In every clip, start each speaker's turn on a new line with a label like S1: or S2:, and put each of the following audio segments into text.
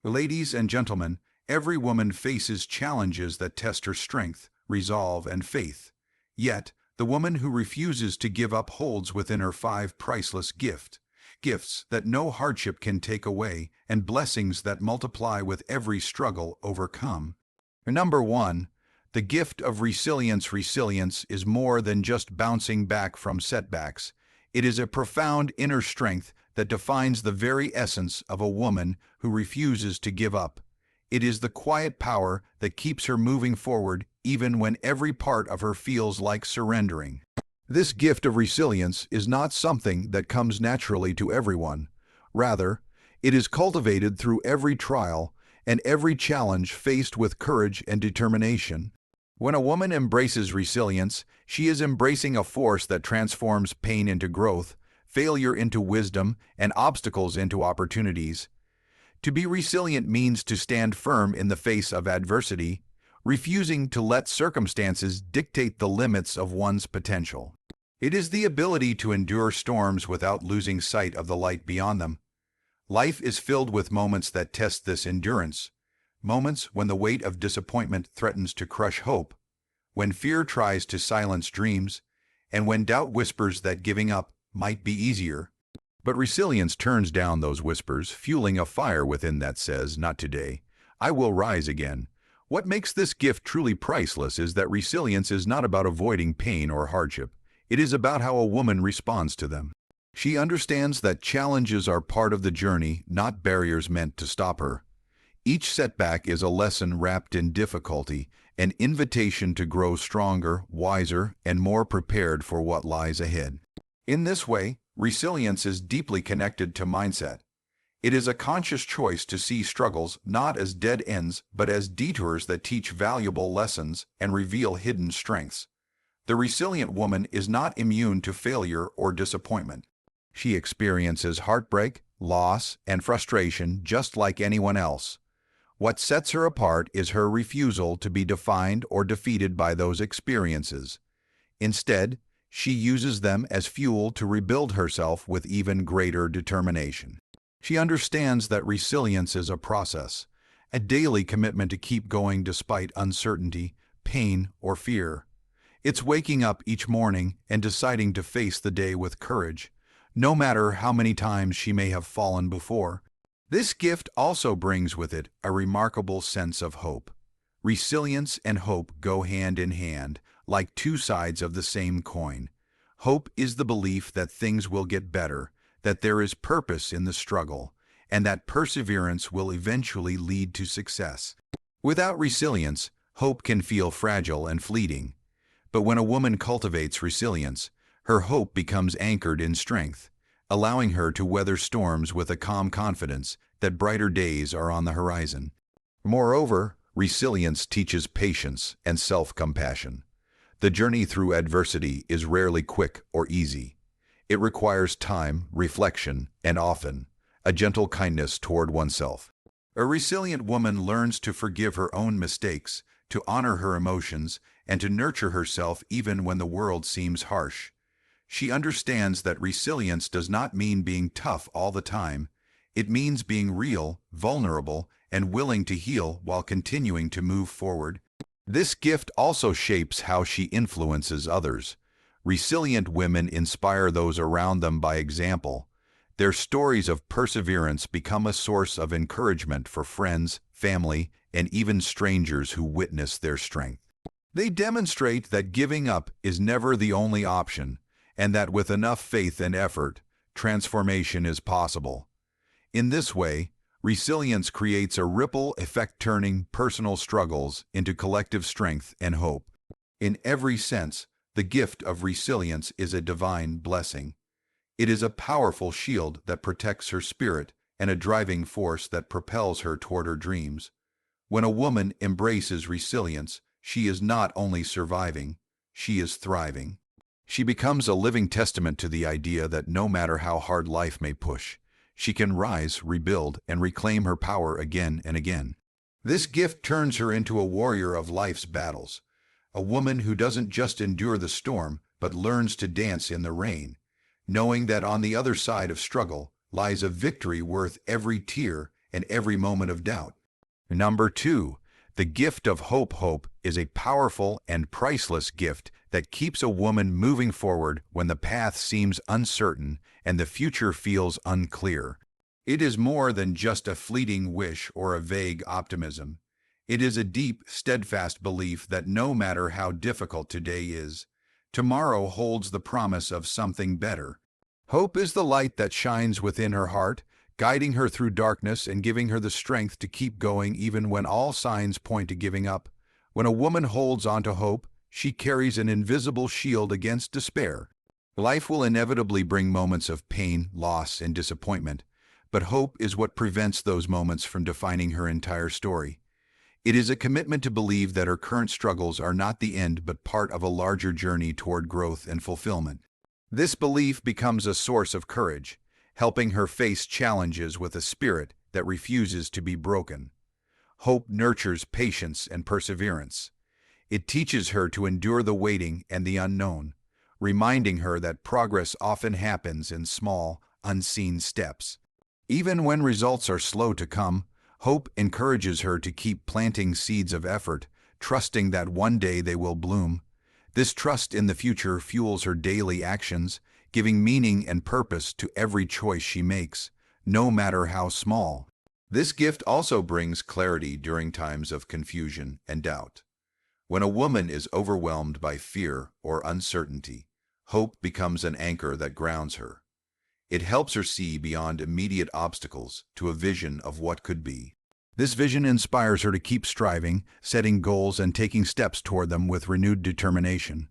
S1: Ladies and gentlemen, every woman faces challenges that test her strength, resolve, and faith. Yet, the woman who refuses to give up holds within her five priceless gifts that no hardship can take away, and blessings that multiply with every struggle overcome. Number 1. The gift of resilience. Resilience is more than just bouncing back from setbacks. It is a profound inner strength that defines the very essence of a woman who refuses to give up. It is the quiet power that keeps her moving forward even when every part of her feels like surrendering. This gift of resilience is not something that comes naturally to everyone. Rather, it is cultivated through every trial and every challenge faced with courage and determination. When a woman embraces resilience, she is embracing a force that transforms pain into growth, failure into wisdom, and obstacles into opportunities. To be resilient means to stand firm in the face of adversity, refusing to let circumstances dictate the limits of one's potential. It is the ability to endure storms without losing sight of the light beyond them. Life is filled with moments that test this endurance. Moments when the weight of disappointment threatens to crush hope, when fear tries to silence dreams, and when doubt whispers that giving up might be easier. But resilience turns down those whispers, fueling a fire within that says, "Not today. I will rise again." What makes this gift truly priceless is that resilience is not about avoiding pain or hardship. It is about how a woman responds to them. She understands that challenges are part of the journey, not barriers meant to stop her. Each setback is a lesson wrapped in difficulty, an invitation to grow stronger, wiser, and more prepared for what lies ahead. In this way, resilience is deeply connected to mindset. It is a conscious choice to see struggles not as dead ends, but as detours that teach valuable lessons and reveal hidden strengths. The resilient woman is not immune to failure or disappointment. She experiences heartbreak, loss, and frustration just like anyone else. What sets her apart is her refusal to be defined or defeated by those experiences. Instead, she uses them as fuel to rebuild herself with even greater determination. She understands that resilience is a process, a daily commitment to keep going despite uncertainty, pain, or fear. It's waking up each morning and deciding to face the day with courage, no matter how many times she may have fallen before. This gift also brings with it a remarkable sense of hope. Resilience and hope go hand in hand, like two sides of the same coin. Hope is the belief that things will get better, that there is purpose in the struggle, and that perseverance will eventually lead to success. Without resilience, hope can feel fragile and fleeting. But when a woman cultivates resilience, her hope becomes anchored in strength, allowing her to weather storms with a calm confidence that brighter days are on the horizon. Moreover, resilience teaches patience and self-compassion. The journey through adversity is rarely quick or easy. It requires time, reflection, and often a gentle kindness toward oneself. A resilient woman learns to forgive her own mistakes, to honor her emotions, and to nurture herself even when the world seems harsh. She understands that resilience does not mean being tough all the time. It means being real, vulnerable, and willing to heal while continuing to move forward. This gift also shapes how she influences others. Resilient women inspire those around them by example. Their stories of perseverance become a source of encouragement for friends, family, and even strangers who witness their strength. They demonstrate that giving up is never the only option, and that with enough faith and effort, transformation is possible. In this way, resilience creates a ripple effect, turning personal struggles into collective strength and hope. In every sense, the gift of resilience is a divine blessing. It is a powerful shield that protects her spirit and a driving force that propels her toward her dreams. When a woman embraces resilience, she is not only surviving, she is thriving. She becomes a living testament to the idea that no matter how hard life may push, she can rise, rebuild, and reclaim her power again and again. This gift turns her into a warrior of life's battles, a woman who doesn't just endure the storm, but learns to dance in the rain, knowing that on the other side of struggle lies a victory worth every tear and every moment of doubt. Number 2, the gift of hope. Hope is a powerful and priceless gift that keeps a woman moving forward when the path seems uncertain and the future feels unclear. It is more than just a fleeting wish or a vague optimism. It is a deep, steadfast belief that no matter how difficult today is, tomorrow holds the promise of something better. Hope is the light that shines within her heart, guiding her through darkness and giving her the strength to keep going even when all signs point to giving up. When a woman holds on to hope, she carries an invisible shield against despair. Life will inevitably bring moments of pain, loss, and disappointment, but hope is what prevents those moments from defining her entire story. It is a commitment to believe that her current struggles are not the end but part of a larger journey toward growth and fulfillment. This belief becomes a source of courage, helping her face challenges with a spirit that refuses to be broken. Hope nurtures patience and perseverance. It teaches her to endure the waiting and the unknown, reminding her that progress often happens in small, unseen steps. Even when results are slow to come, hope encourages her to keep planting seeds of effort, trusting that one day they will bloom. This trust in the future fuels her daily actions, giving meaning and purpose to every choice she makes, no matter how small. This gift also brings clarity during times of confusion and doubt. When a woman is overwhelmed by fear or uncertainty, hope becomes an anchor that grounds her. It helps her see beyond immediate obstacles to a vision of what could be. This vision inspires her to keep striving, setting goals, and taking steps toward them with renewed determination.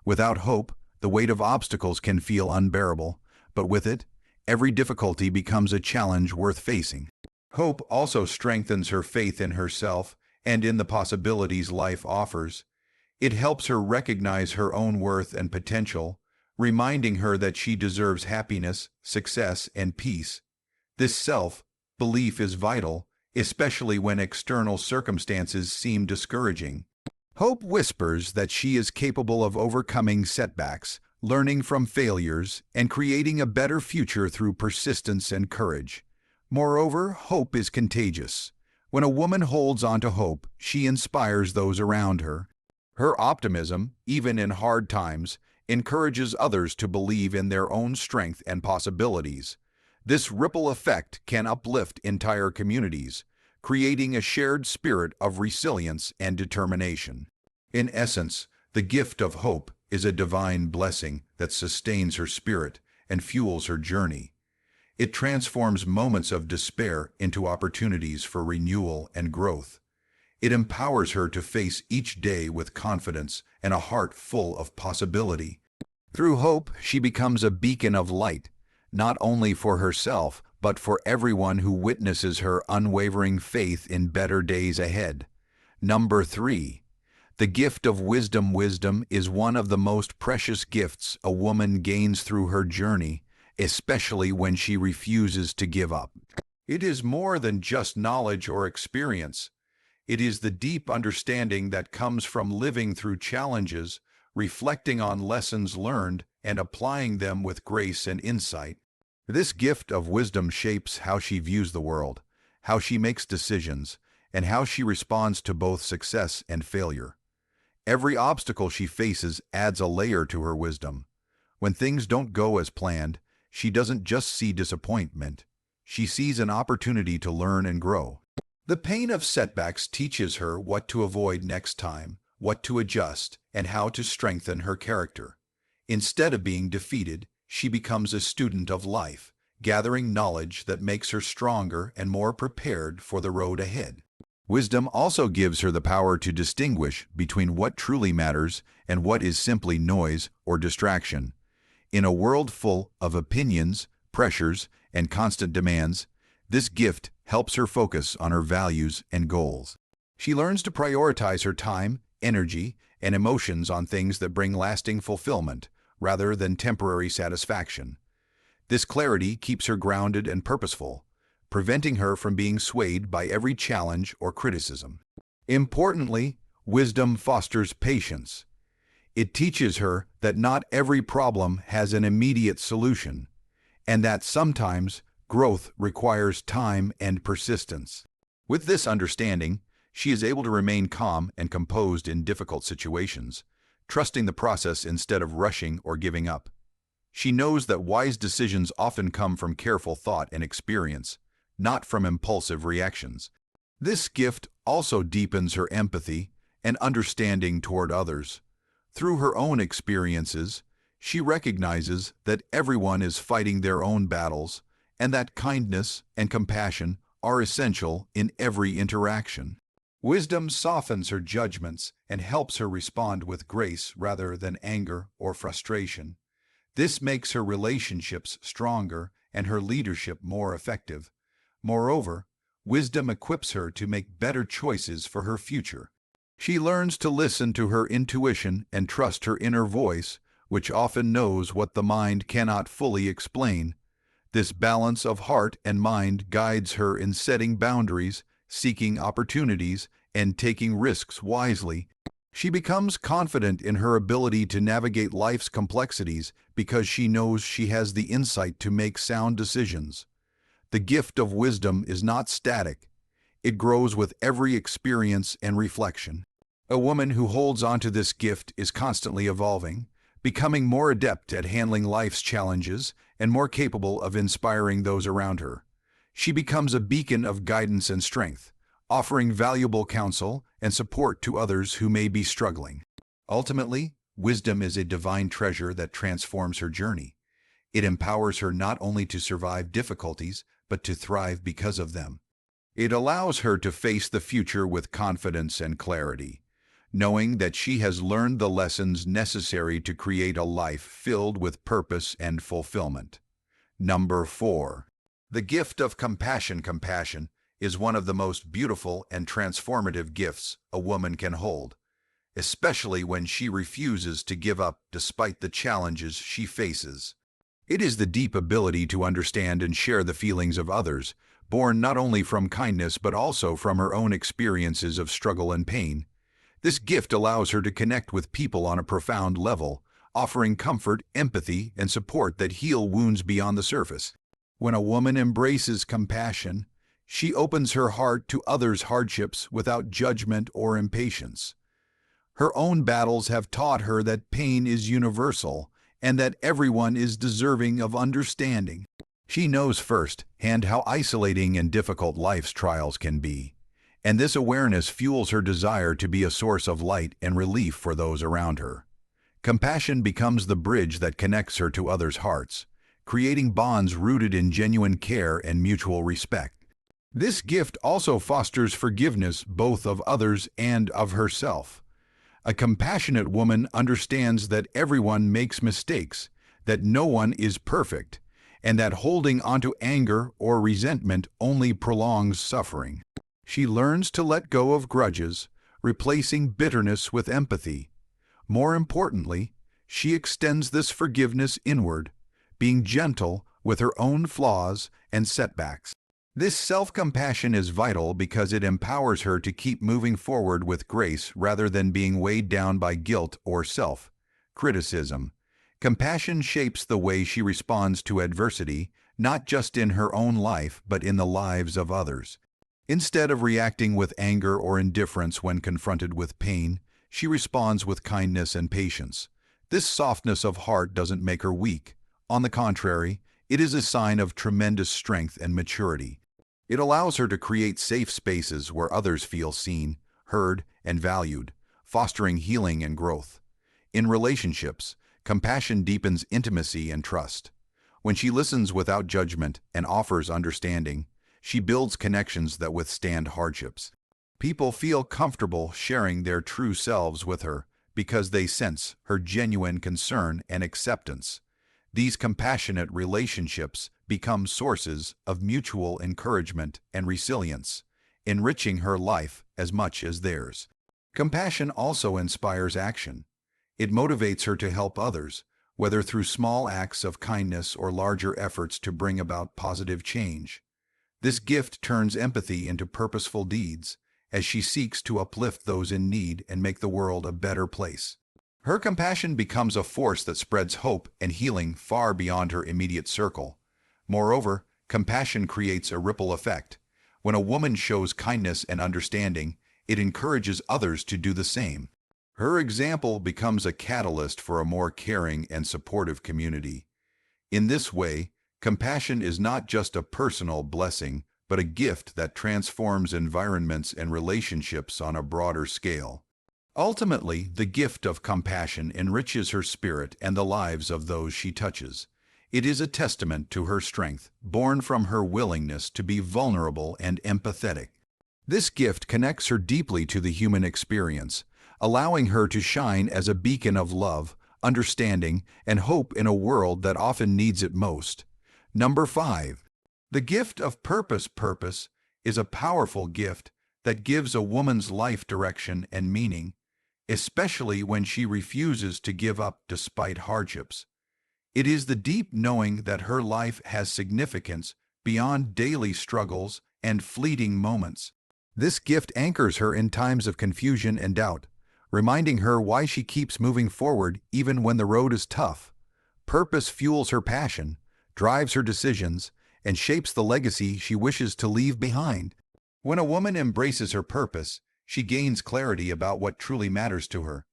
S1: Without hope, the weight of obstacles can feel unbearable, but with it, every difficulty becomes a challenge worth facing. Hope also strengthens her faith in herself and in the possibilities life offers. It helps her recognize her own worth and potential, reminding her that she deserves happiness, success, and peace. This self-belief is vital, especially when external circumstances seem discouraging. Hope whispers that she is capable of overcoming setbacks, learning from failures, and creating a better future through persistence and courage. Moreover, hope is contagious. When a woman holds on to hope, she inspires those around her. Her optimism, even in hard times, encourages others to believe in their own strength and possibilities. This ripple effect can uplift entire communities, creating a shared spirit of resilience and determination. In essence, the gift of hope is a divine blessing that sustains her spirit and fuels her journey. It transforms moments of despair into opportunities for renewal and growth. It empowers her to face each day with confidence and a heart full of possibility. Through hope, she becomes a beacon of light, not only for herself, but for everyone who witnesses her unwavering faith in better days ahead. Number 3. The gift of wisdom. Wisdom is one of the most precious gifts a woman gains through her journey, especially when she refuses to give up. It is more than just knowledge or experience. It is the deep understanding that comes from living through challenges, reflecting on lessons learned, and applying them with grace and insight. This gift of wisdom shapes how she views the world, how she makes decisions, and how she responds to both success and failure. Every obstacle she faces adds a layer to her wisdom. When things don't go as planned, she doesn't just see disappointment. She sees an opportunity to learn and grow. The pain of setbacks teaches her what to avoid next time, what to adjust, and how to strengthen her character. Instead of being defeated, she becomes a student of life, gathering knowledge that makes her stronger and more prepared for the road ahead. Wisdom also gives her the power to distinguish between what truly matters and what is simply noise or distraction. In a world full of opinions, pressures, and constant demands, this gift helps her focus on her values and goals. She learns to prioritize her time, energy, and emotions on things that bring lasting fulfillment, rather than temporary satisfaction. This clarity keeps her grounded and purposeful, preventing her from being swayed by every challenge or criticism. Importantly, wisdom fosters patience. It teaches her that not every problem has an immediate solution, and that sometimes growth requires time and persistence. With this understanding, she is able to remain calm and composed in difficult situations, trusting the process instead of rushing or giving up. She knows that wise decisions often come from careful thought and experience, not from impulsive reactions. This gift also deepens her empathy and understanding toward others. Through her own experiences, she recognizes that everyone is fighting their own battles and that kindness and compassion are essential in every interaction. Wisdom softens her judgments and helps her respond with grace rather than anger or frustration. This makes her relationships stronger and her leadership more effective. Moreover, wisdom equips her to make better choices for her future. She learns to listen to her intuition and trust her inner voice, which often knows what the mind cannot fully explain. This balance of heart and mind guides her in setting boundaries, seeking opportunities, and taking risks wisely. She becomes confident in her ability to navigate life's complexities because she knows she has the insight to make sound decisions. The gift of wisdom is not static. It grows with every experience and reflection. A woman who holds onto this gift is constantly evolving, becoming more adept at handling life's challenges and more capable of inspiring those around her. She becomes a beacon of guidance and strength, offering valuable counsel and support to others who may be struggling. Ultimately, wisdom is a divine treasure that transforms her journey. It empowers her not only to survive difficulties, but to thrive because of them. It allows her to face the future with confidence and clarity, knowing that she has learned the lessons necessary to create a life filled with purpose and fulfillment. Number 4. The gift of compassion. Compassion is one of the most beautiful and transformative gifts a woman can hold, especially when she refuses to give up despite the challenges she faces. It is the deep ability to understand and share the feelings of others, born not only from kindness but also from her own experiences of struggle and pain. This gift allows her to connect with people on a profound level, offering comfort, empathy, and support that heal wounds beyond the surface. When a woman embraces compassion, she opens her heart to others' hardships without judgment or impatience. Her own battles have taught her that pain is universal and that everyone is deserving of understanding. She knows firsthand how isolating and difficult life's trials can be, and this awareness fuels her desire to be a source of light and relief for those around her. Compassion becomes the bridge that connects her to others' hearts, creating bonds rooted in genuine care and mutual respect. This gift also fosters forgiveness both of others and of herself. A compassionate woman understands that everyone makes mistakes, that no one is perfect, and that holding onto anger or resentment only prolongs suffering. She learns to let go of grudges, replacing bitterness with empathy. More importantly, she extends this forgiveness inward, being gentle with her own flaws and setbacks. This self-compassion is vital because it empowers her to keep moving forward with grace rather than being weighed down by guilt or self-criticism. Compassion shapes the way she responds to adversity, not just in her own life but in the lives of others. Instead of reacting with anger or indifference when confronted with pain, she responds with kindness and patience. This softness of heart doesn't make her weak. On the contrary, it is a sign of tremendous strength and maturity. It allows her to create safe spaces where others feel seen, heard, and valued, fostering healing and growth. In relationships, compassion deepens intimacy and trust. When she listens without judgment and offers understanding, she builds connections that withstand hardships. People feel comfortable sharing their true selves with her because they sense her genuine concern and acceptance. These compassionate relationships become sources of mutual encouragement and resilience, enriching her life as much as theirs. Compassion also inspires action. It motivates her to help others, whether through small acts of kindness or larger efforts to bring about positive change. This gift turns empathy into purposeful deeds as she seeks to uplift those in need and make the world a better place. Her compassion becomes a force that spreads hope and healing far beyond her immediate circle. Moreover, Compassion creates a ripple effect. When a woman shows kindness and understanding, it encourages others to do the same. Her example becomes a catalyst for a more caring and supportive community. In this way, compassion is not just a personal blessing, but a gift that transforms environments and relationships on a broader scale. Ultimately, the gift of compassion enriches her spirit and the lives of those she touches. It is a testament to her strength, born from her willingness to be vulnerable and empathetic. This gift connects her deeply to the human experience, allowing her to shine as a beacon of love, understanding, and hope in a world that often needs it most. Number 5. The gift of purpose. Purpose is a powerful gift that gives a woman's life direction and meaning, especially when she refuses to give up despite hardships. It is the deep knowing that her life has significance beyond daily struggles and fleeting moments. This gift anchors her in times of confusion and doubt, reminding her why she keeps moving forward even when the road is tough. Purpose fuels her passion, drives her decisions, and shapes the legacy she wishes to leave behind. When a woman embraces her purpose, she gains clarity about what truly matters to her.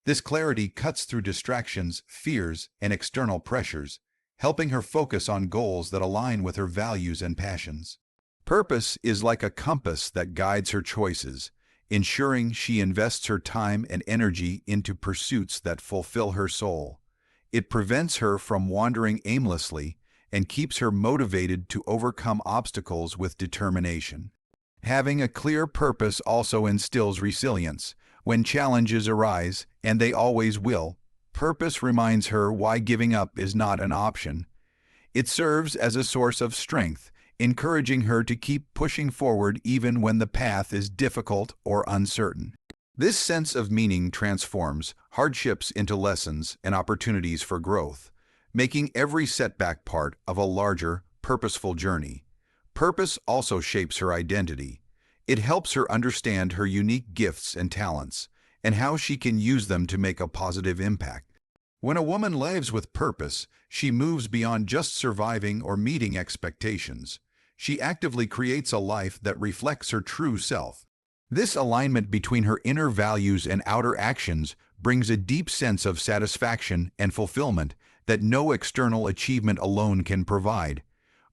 S1: This clarity cuts through distractions, fears, and external pressures, helping her focus on goals that align with her values and passions. Purpose is like a compass that guides her choices, ensuring she invests her time and energy into pursuits that fulfill her soul. It prevents her from wandering aimlessly and keeps her motivated to overcome obstacles with determination. Having a clear purpose also instills resilience. When challenges arise, and they always will, purpose reminds her why giving up is not an option. It serves as a source of strength, encouraging her to keep pushing forward even when the path is difficult or uncertain. This sense of meaning transforms hardships into lessons and opportunities for growth, making every setback part of a larger, purposeful journey. Purpose also shapes her identity. It helps her understand her unique gifts and talents, and how she can use them to make a positive impact. When a woman lives with purpose, she moves beyond just surviving or meeting expectations. She actively creates a life that reflects her true self. This alignment between her inner values and outer actions brings a deep sense of satisfaction and fulfillment that no external achievement alone can provide.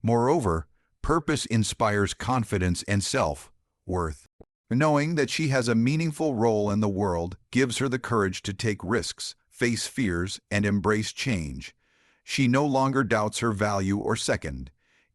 S1: Moreover, purpose inspires confidence and self-worth. Knowing that she has a meaningful role in the world gives her the courage to take risks, face fears, and embrace change. She no longer doubts her value or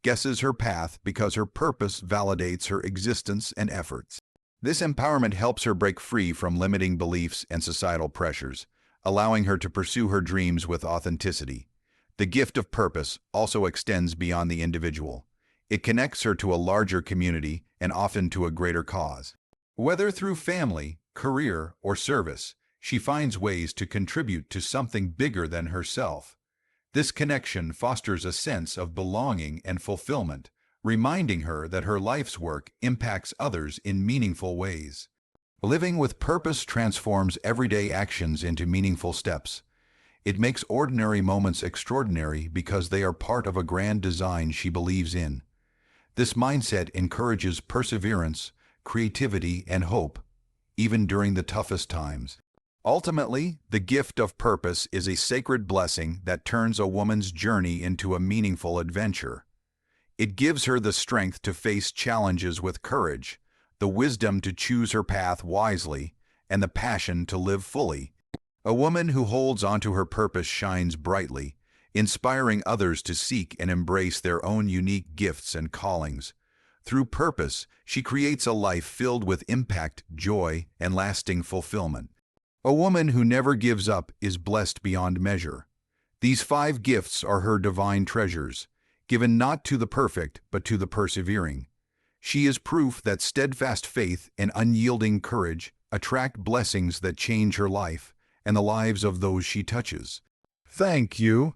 S1: guesses her path because her purpose validates her existence and efforts. This empowerment helps her break free from limiting beliefs and societal pressures, allowing her to pursue her dreams with authenticity. The gift of purpose also extends beyond the individual. It connects her to a larger community and often to a greater cause. Whether through family, career, or service, she finds ways to contribute to something bigger than herself. This connection fosters a sense of belonging and fulfillment, reminding her that her life's work impacts others in meaningful ways. Living with purpose transforms everyday actions into meaningful steps. It makes ordinary moments extraordinary because they are part of a grand design she believes in. This mindset encourages perseverance, creativity, and hope, even during the toughest times. Ultimately, the gift of purpose is a sacred blessing that turns a woman's journey into a meaningful adventure. It gives her the strength to face challenges with courage, the wisdom to choose her path wisely, and the passion to live fully. A woman who holds onto her purpose shines brightly, inspiring others to seek and embrace their own unique gifts and callings. Through purpose, she creates a life filled with impact, joy, and lasting fulfillment. A woman who never gives up is blessed beyond measure. These 5 gifts are her divine treasures, given not to the perfect but to the persevering. She is proof that steadfast faith and unyielding courage attract blessings that change her life and the lives of those she touches. Thank you.